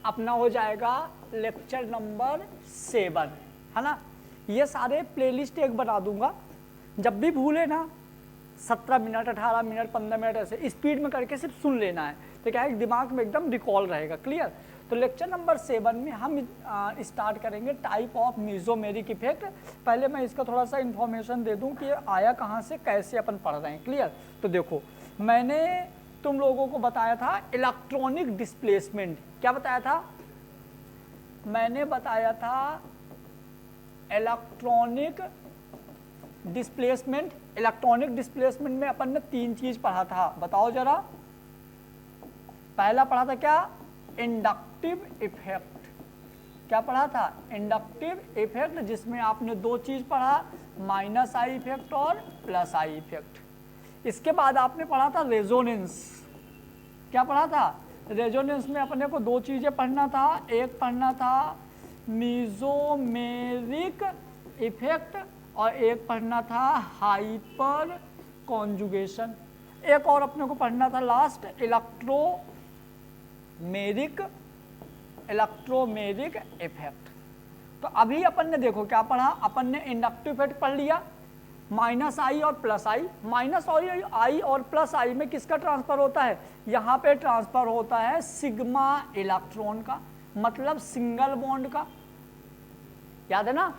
अपना हो जाएगा लेक्चर नंबर 7, है ना। ये सारे प्लेलिस्ट एक बना दूंगा, जब भी भूले ना 17 मिनट 18 मिनट 15 मिनट ऐसे स्पीड में करके सिर्फ सुन लेना है, तो क्या है दिमाग में एकदम रिकॉल रहेगा। क्लियर। तो लेक्चर नंबर 7 में हम स्टार्ट करेंगे टाइप ऑफ मीजोमेरिक इफेक्ट। पहले मैं इसका थोड़ा सा इन्फॉर्मेशन दे दूं कि ये आया कहाँ से, कैसे अपन पढ़ रहे हैं। क्लियर। तो देखो मैंने तुम लोगों को बताया था इलेक्ट्रॉनिक डिस्प्लेसमेंट। क्या बताया था? मैंने बताया था इलेक्ट्रॉनिक डिस्प्लेसमेंट। इलेक्ट्रॉनिक डिस्प्लेसमेंट में अपन ने 3 चीज पढ़ा था, बताओ जरा। पहला पढ़ा था क्या? Inductive effect. क्या पढ़ा था? इंडक्टिव इफेक्ट, जिसमें आपने 2 चीज पढ़ा, माइनस आई इफेक्ट और प्लस आई इफेक्ट। इसके बाद आपने पढ़ा था रेजोनेंस। क्या पढ़ा था? रेजोनेंस में अपने को 2 चीजें पढ़ना था, एक पढ़ना था मीजोमेरिक इफेक्ट और एक पढ़ना था हाइपर कॉन्जुगेशन। एक और अपने को पढ़ना था लास्ट इलेक्ट्रोमेरिक इफेक्ट। तो अभी अपन ने देखो क्या पढ़ा, अपन ने इंडक्टिव इफेक्ट पढ़ लिया, माइनस आई और प्लस आई। माइनस आई और प्लस आई में किसका ट्रांसफर होता है? यहाँ पे ट्रांसफर होता है सिग्मा इलेक्ट्रॉन का, मतलब सिंगल बॉन्ड का। याद है ना।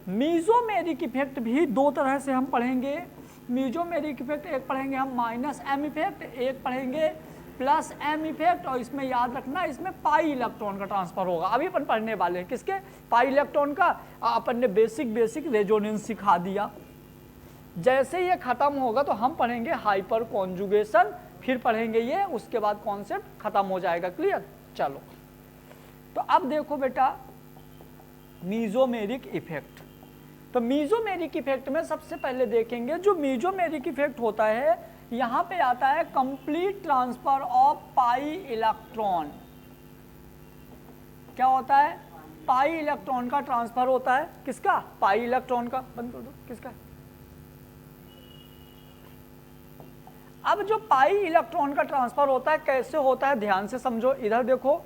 मीजोमेरिक इफेक्ट भी 2 तरह से हम पढ़ेंगे। मीजोमेरिक इफेक्ट एक पढ़ेंगे हम माइनस एम इफेक्ट, एक पढ़ेंगे प्लस एम इफेक्ट। और इसमें याद रखना, इसमें पाई इलेक्ट्रॉन का ट्रांसफर होगा। अभी अपन पढ़ने वाले हैं किसके? पाई इलेक्ट्रॉन का। अपन ने बेसिक रेजोनेंस सिखा दिया। जैसे ये खत्म होगा तो हम पढ़ेंगे हाइपर कॉन्जुगेशन, फिर पढ़ेंगे ये, उसके बाद कॉन्सेप्ट खत्म हो जाएगा। क्लियर। चलो तो अब देखो बेटा मीजोमेरिक इफेक्ट। तो मीजोमेरिक इफेक्ट में सबसे पहले देखेंगे, जो मीजोमेरिक इफेक्ट होता है, यहां पे आता है complete transfer of pi electron. क्या होता है? पाई इलेक्ट्रॉन का ट्रांसफर होता है। किसका? पाई इलेक्ट्रॉन का। बंद कर दो। किसका? अब जो पाई इलेक्ट्रॉन का ट्रांसफर होता है, कैसे होता है ध्यान से समझो। इधर देखो,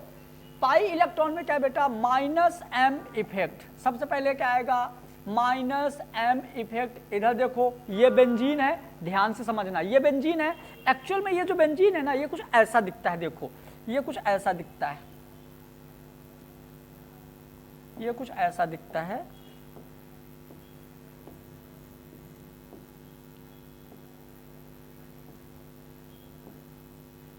पाई इलेक्ट्रॉन में क्या बेटा? Minus m effect. सबसे पहले क्या आएगा? Minus m effect. इधर देखो ये बेंजीन है, ध्यान से समझना, ये बेंजीन है। एक्चुअल में ये जो बेंजीन है ना, ये कुछ ऐसा दिखता है। देखो ये कुछ ऐसा दिखता है, ये कुछ ऐसा दिखता है।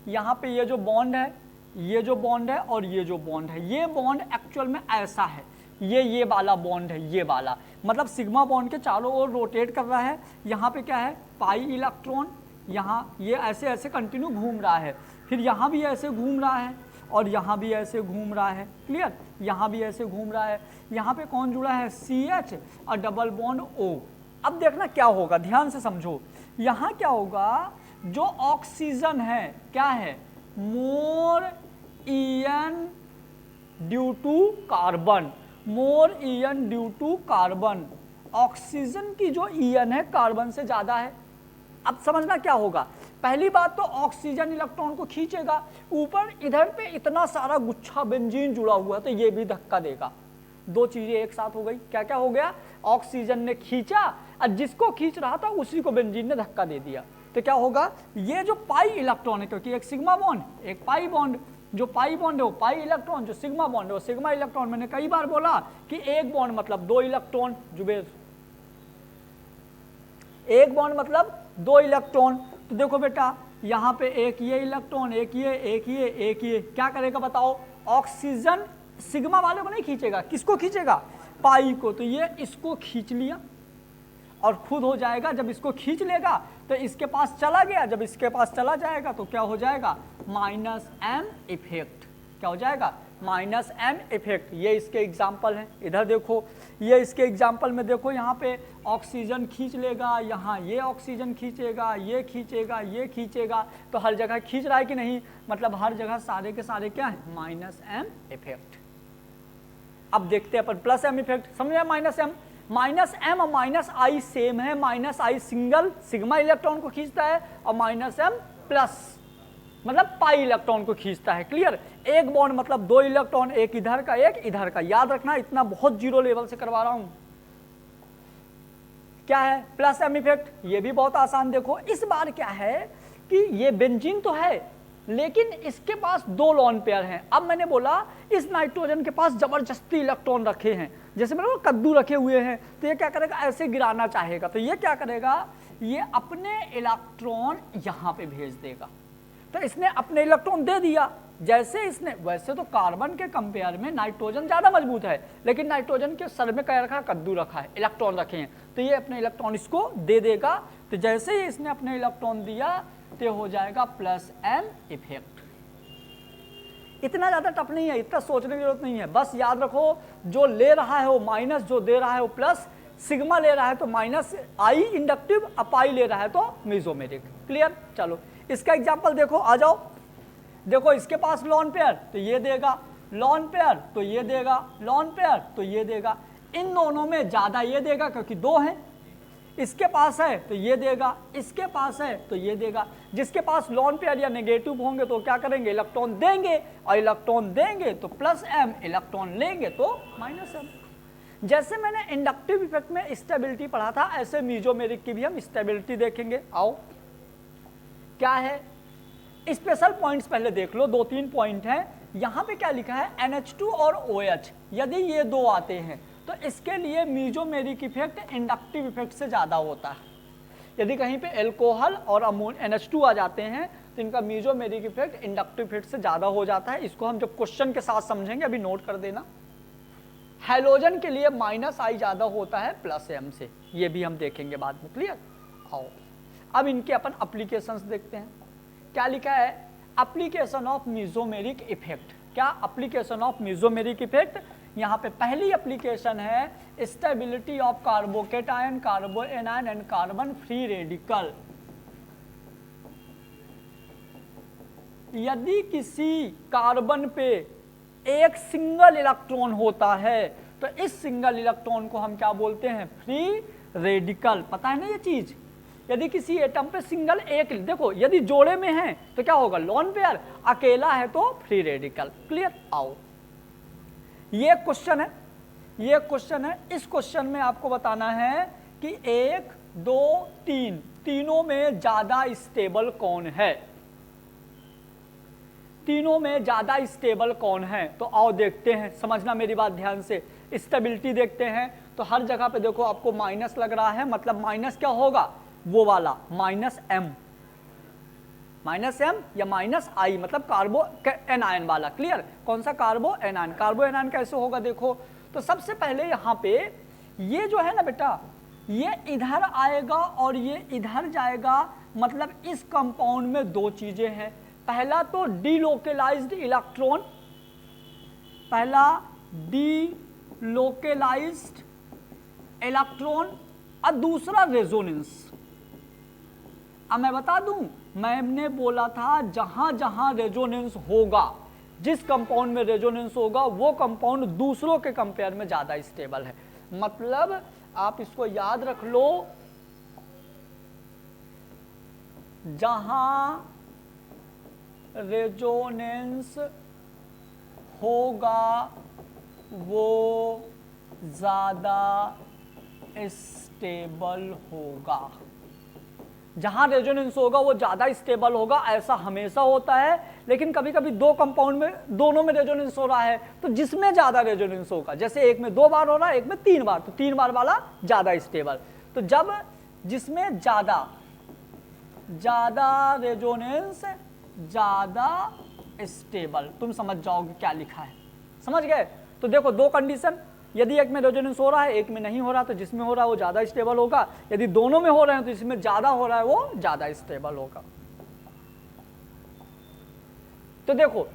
यहां पे ये जो बॉन्ड है, ये जो बॉन्ड है और ये जो बॉन्ड है, ये बॉन्ड एक्चुअल में ऐसा है। ये वाला बॉन्ड है, ये वाला, मतलब सिग्मा बॉन्ड के चारों ओर रोटेट कर रहा है। यहाँ पे क्या है? Pi electron. यहाँ ये ऐसे ऐसे कंटिन्यू घूम रहा है, फिर यहाँ भी ऐसे घूम रहा है और यहाँ भी ऐसे घूम रहा है। क्लियर। यहाँ भी ऐसे घूम रहा है। यहाँ पे कौन जुड़ा है? CH और डबल बॉन्ड O। अब देखना क्या होगा, ध्यान से समझो। यहाँ क्या होगा? जो ऑक्सीजन है, क्या है? More EN due to carbon, more EN due to carbon. Oxygen की जो EN है कार्बन से ज्यादा है। अब समझना क्या होगा। पहली बात तो ऑक्सीजन इलेक्ट्रॉन को खींचेगा, ऊपर इधर पे इतना सारा गुच्छा बेंजीन जुड़ा हुआ, तो ये भी धक्का देगा। 2 चीजें एक साथ हो गई। क्या क्या हो गया? ऑक्सीजन ने खींचा और जिसको खींच रहा था उसी को बेंजीन ने धक्का दे दिया। तो क्या होगा? ये जो पाई इलेक्ट्रॉन है, क्योंकि एक सिग्मा बॉन्ड एक पाई बॉन्ड, जो पाई बॉन्ड है वो पाई इलेक्ट्रॉन, जो सिग्मा बॉन्ड है वो सिग्मा इलेक्ट्रॉन। मैंने कई बार बोला कि एक बॉन्ड मतलब 2 इलेक्ट्रॉन। जुबेर, एक बॉन्ड मतलब 2 इलेक्ट्रॉन। तो देखो बेटा यहाँ पे एक ये इलेक्ट्रॉन, एक ये, एक ये, एक ये, क्या करेगा बताओ? ऑक्सीजन सिग्मा वाले को नहीं खींचेगा, किसको खींचेगा? पाई को। तो ये इसको खींच लिया और खुद हो जाएगा। जब इसको खींच लेगा तो इसके पास चला गया, जब इसके पास चला जाएगा तो क्या हो जाएगा? Minus m effect. क्या हो जाएगा? Minus m effect. ये इसके एग्जाम्पल हैं। इधर देखो, ये इसके एग्जाम्पल में देखो, यहाँ पे ऑक्सीजन खींच लेगा, यहाँ ये ऑक्सीजन खींचेगा, ये खींचेगा, ये खींचेगा। तो हर जगह खींच रहा है कि नहीं? मतलब हर जगह सारे के सारे क्या है? Minus m effect. अब देखते हैं अपन प्लस एम इफेक्ट। समझ आया? माइनस एम, माइनस एम और माइनस आई सेम है। Minus I single sigma electron को खींचता है और माइनस एम प्लस मतलब पाई इलेक्ट्रॉन को खींचता है। क्लियर? एक बॉन्ड मतलब 2 इलेक्ट्रॉन, एक इधर का एक इधर का। याद रखना, इतना बहुत जीरो लेवल से करवा रहा हूं। क्या है? Plus m effect. ये भी बहुत आसान। देखो इस बार क्या है कि ये बेंजीन तो है लेकिन इसके पास 2 लोन पेयर हैं। अब मैंने बोला इस नाइट्रोजन के पास जबरदस्ती इलेक्ट्रॉन रखे हैं, जैसे मैंने कद्दू रखे हुए हैं, तो ये क्या करेगा, ऐसे गिराना चाहेगा, तो ये क्या करेगा, ये अपने इलेक्ट्रॉन यहां पे भेज देगा। तो इसने अपने इलेक्ट्रॉन दे दिया। जैसे इसने, वैसे तो कार्बन के कंपेयर में नाइट्रोजन ज्यादा मजबूत है, लेकिन नाइट्रोजन के सर में क्या रखा, कद्दू रखा है, इलेक्ट्रॉन रखे हैं, तो ये अपने इलेक्ट्रॉन इसको दे देगा। तो जैसे ही इसने अपने इलेक्ट्रॉन दिया तो हो जाएगा प्लस एम इफेक्ट। इतना ज्यादा टफ नहीं है, इतना सोचने की जरूरत नहीं है। बस याद रखो जो ले रहा है वो माइनस, जो दे रहा है वो प्लस, सिग्मा ले रहा है तो माइनस आई इंडक्टिव, अपाई ले रहा है तो मेसोमेरिक। क्लियर? चलो इसका एग्जांपल देखो, आ जाओ। देखो इसके पास लॉन पेयर तो ये देगा, लॉन पेयर तो ये देगा, लॉन पेयर तो ये देगा। इन दोनों में ज्यादा ये देगा क्योंकि 2 हैं। इसके पास है तो ये देगा, इसके पास है तो ये देगा। जिसके पास लॉन पेयर या नेगेटिव होंगे तो क्या करेंगे, इलेक्ट्रॉन देंगे, और इलेक्ट्रॉन देंगे तो प्लस एम, इलेक्ट्रॉन लेंगे तो माइनस एम। जैसे मैंने इंडक्टिव इफेक्ट में स्टेबिलिटी पढ़ा था, ऐसे मीजोमेरिक की भी हम स्टेबिलिटी देखेंगे। आओ, क्या है स्पेशल पॉइंट्स पहले देख लो, 2-3 पॉइंट है। यहां पे क्या लिखा है, NH2 और OH, यदि ये 2 आते हैं तो इसके लिए मीजोमेरिक इफेक्ट इंडक्टिव इफेक्ट से ज्यादा होता है। यदि कहीं पे एल्कोहल और NH2 आ जाते हैं तो इनका मीजोमेरिक इफेक्ट इंडक्टिव इफेक्ट से ज्यादा हो जाता है। इसको हम जब क्वेश्चन के साथ समझेंगे, अभी नोट कर देना। हैलोजन के लिए माइनस आई ज्यादा होता है प्लस एम से, ये भी हम देखेंगे बाद में। क्लियर? आओ अब इनके अपन एप्लीकेशंस देखते हैं। क्या लिखा है, एप्लीकेशन ऑफ मीजोमेरिक इफेक्ट। क्या एप्लीकेशन ऑफ मीजोमेरिक इफेक्ट? यहाँ पे पहली एप्लीकेशन है stability of carbocation, कार्बोएनायन and carbon free radical. यदि किसी कार्बन पे एक सिंगल इलेक्ट्रॉन होता है तो इस सिंगल इलेक्ट्रॉन को हम क्या बोलते हैं, फ्री रेडिकल। पता है ना ये चीज? यदि किसी एटम पे सिंगल एक, देखो यदि जोड़े में है तो क्या होगा, लॉन पेयर, अकेला है तो फ्री रेडिकल। क्लियर? आओ ये क्वेश्चन है, ये क्वेश्चन है। इस क्वेश्चन में आपको बताना है कि 1, 2, 3 तीनों में ज्यादा स्टेबल कौन है, तीनों में ज्यादा स्टेबल कौन है। तो आओ देखते हैं, समझना मेरी बात ध्यान से। स्टेबिलिटी देखते हैं तो हर जगह पे देखो आपको माइनस लग रहा है, मतलब माइनस क्या होगा, वो वाला माइनस एम या माइनस आई, मतलब कार्बो एनायन वाला। क्लियर? कौन सा, कार्बो एनायन। कार्बो एनायन कैसे होगा देखो, तो सबसे पहले यहाँ पे ये जो है ना बेटा, ये इधर आएगा और ये इधर जाएगा, मतलब इस कंपाउंड में 2 चीजें हैं। पहला तो डीलोकेलाइज्ड इलेक्ट्रॉन, पहला डीलोकेलाइज्ड इलेक्ट्रॉन और दूसरा रेजोनेंस। अब मैं बता दूं, मैंने बोला था जहां जहां रेजोनेंस होगा, जिस कंपाउंड में रेजोनेंस होगा वो कंपाउंड दूसरों के कंपेयर में ज्यादा स्टेबल है। मतलब आप इसको याद रख लो, जहां रेजोनेंस होगा वो ज्यादा स्टेबल होगा। जहां रेजोनेंस होगा वो ज्यादा स्टेबल होगा, ऐसा हमेशा होता है। लेकिन कभी कभी 2 कंपाउंड में दोनों में रेजोनेंस हो रहा है तो जिसमें ज्यादा रेजोनेंस होगा, जैसे एक में 2 बार हो रहा है, एक में 3 बार, तो 3 बार वाला ज्यादा स्टेबल। तो जब जिसमें ज्यादा रेजोनेंस ज्यादा स्टेबल, तुम समझ जाओगे क्या लिखा है, समझ गए? तो देखो 2 कंडीशन, यदि एक में रेजोनेंस हो रहा है, एक में नहीं हो रहा, तो जिसमें हो रहा है वो ज्यादा स्टेबल होगा। यदि दोनों में हो रहे हैं तो जिसमें ज्यादा हो रहा है वो ज्यादा स्टेबल होगा। तो देखो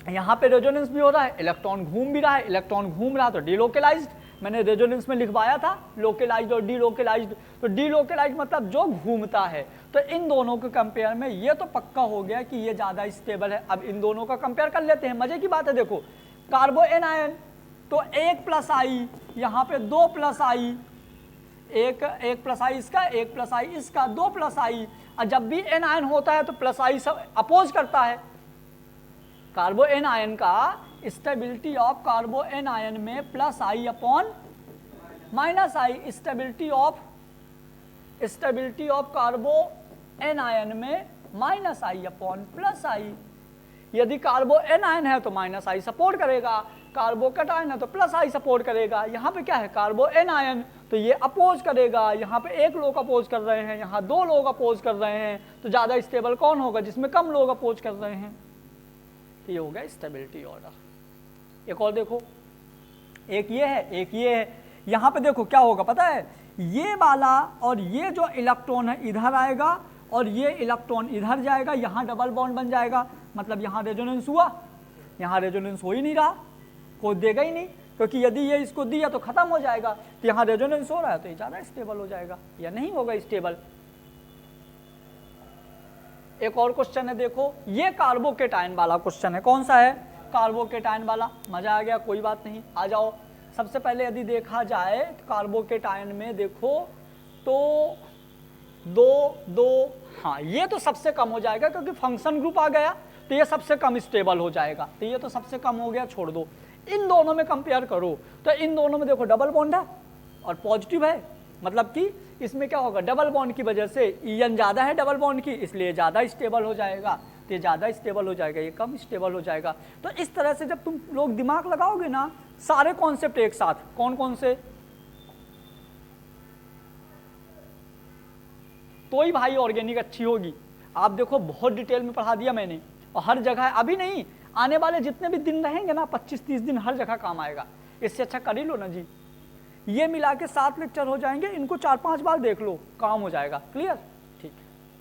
यहां पे रेजोनेंस भी हो रहा है, इलेक्ट्रॉन घूम भी रहा है, इलेक्ट्रॉन घूम रहा है तो डीलोकेलाइज्ड। मैंने रेजोनेंस में लिखवाया था लोकेलाइज्ड और डीलोकेलाइज्ड, तो डीलोकेलाइज्ड मतलब जो घूमता है। तो इन दोनों के कंपेयर में ये तो पक्का हो गया कि ये ज्यादा स्टेबल है। अब इन दोनों का कंपेयर कर लेते हैं, मजे की बात है। देखो कार्बो एनायन तो 1 प्लस आई, यहाँ पे 2 प्लस आई, एक प्लस आई इसका, एक प्लस आई इसका, 2 प्लस आई। और जब भी एन आयन होता है तो प्लस आई सब अपोज करता है। कार्बो एन आयन का stability of carbanion में plus I upon minus I, stability of carbanion में minus I upon plus I. यदि कार्बो एन आयन है तो माइनस आई सपोर्ट करेगा, कार्बो कटायन है तो प्लस आई सपोर्ट करेगा। यहाँ पे क्या है, कार्बो एन आयन, तो ये अपोज करेगा। यहाँ पे एक लोग अपोज कर रहे हैं, यहाँ 2 लोग अपोज कर रहे हैं, तो ज्यादा स्टेबल कौन होगा, जिसमें कम लोग अपोज कर रहे हैं। तो ये हो गया स्टेबिलिटी ऑर्डर। एक और देखो, एक ये है, एक ये है। यहाँ पे देखो क्या होगा पता है, ये वाला और ये जो इलेक्ट्रॉन है इधर आएगा और ये इलेक्ट्रॉन इधर जाएगा, यहाँ डबल बॉन्ड बन जाएगा। मतलब यहाँ रेजोनेंस हुआ, यहाँ रेजोनेंस हो ही नहीं रहा, कोई देगा ही नहीं, क्योंकि यदि ये इसको दिया तो खत्म हो जाएगा। तो यहाँ रेजोनेंस हो रहा है तो ये ज्यादा स्टेबल हो जाएगा, या नहीं होगा स्टेबल। एक और क्वेश्चन है देखो, ये कार्बोकेटायन वाला क्वेश्चन है। कौन सा है, कार्बोकेटायन वाला। मजा आ गया, कोई बात नहीं, आ जाओ। सबसे पहले यदि देखा जाए तो कार्बोकेटायन में देखो तो 2 हाँ ये तो सबसे कम हो जाएगा, क्योंकि फंक्शन ग्रुप आ गया तो ये सबसे कम स्टेबल हो जाएगा। तो ये तो सबसे कम हो गया, छोड़ दो। इन दोनों में कंपेयर करो तो इन दोनों में देखो डबल बॉन्ड है और पॉजिटिव है, मतलब कि इसमें क्या होगा, डबल बॉन्ड की वजह से ईएन ज्यादा है डबल बॉन्ड की, इसलिए ज्यादा स्टेबल हो जाएगा। तो ये ज्यादा स्टेबल हो जाएगा, ये कम स्टेबल हो जाएगा। तो इस तरह से जब तुम लोग दिमाग लगाओगे ना, सारे कॉन्सेप्ट एक साथ, कौन कौन से, तो ही भाई ऑर्गेनिक अच्छी होगी। आप देखो बहुत डिटेल में पढ़ा दिया मैंने, और हर जगह, अभी नहीं, आने वाले जितने भी दिन रहेंगे ना, 25-30 दिन, हर जगह काम आएगा। इससे अच्छा कर ही लो ना जी। ये मिला के 7 लेक्चर हो जाएंगे, इनको 4-5 बार देख लो, काम हो जाएगा। क्लियर।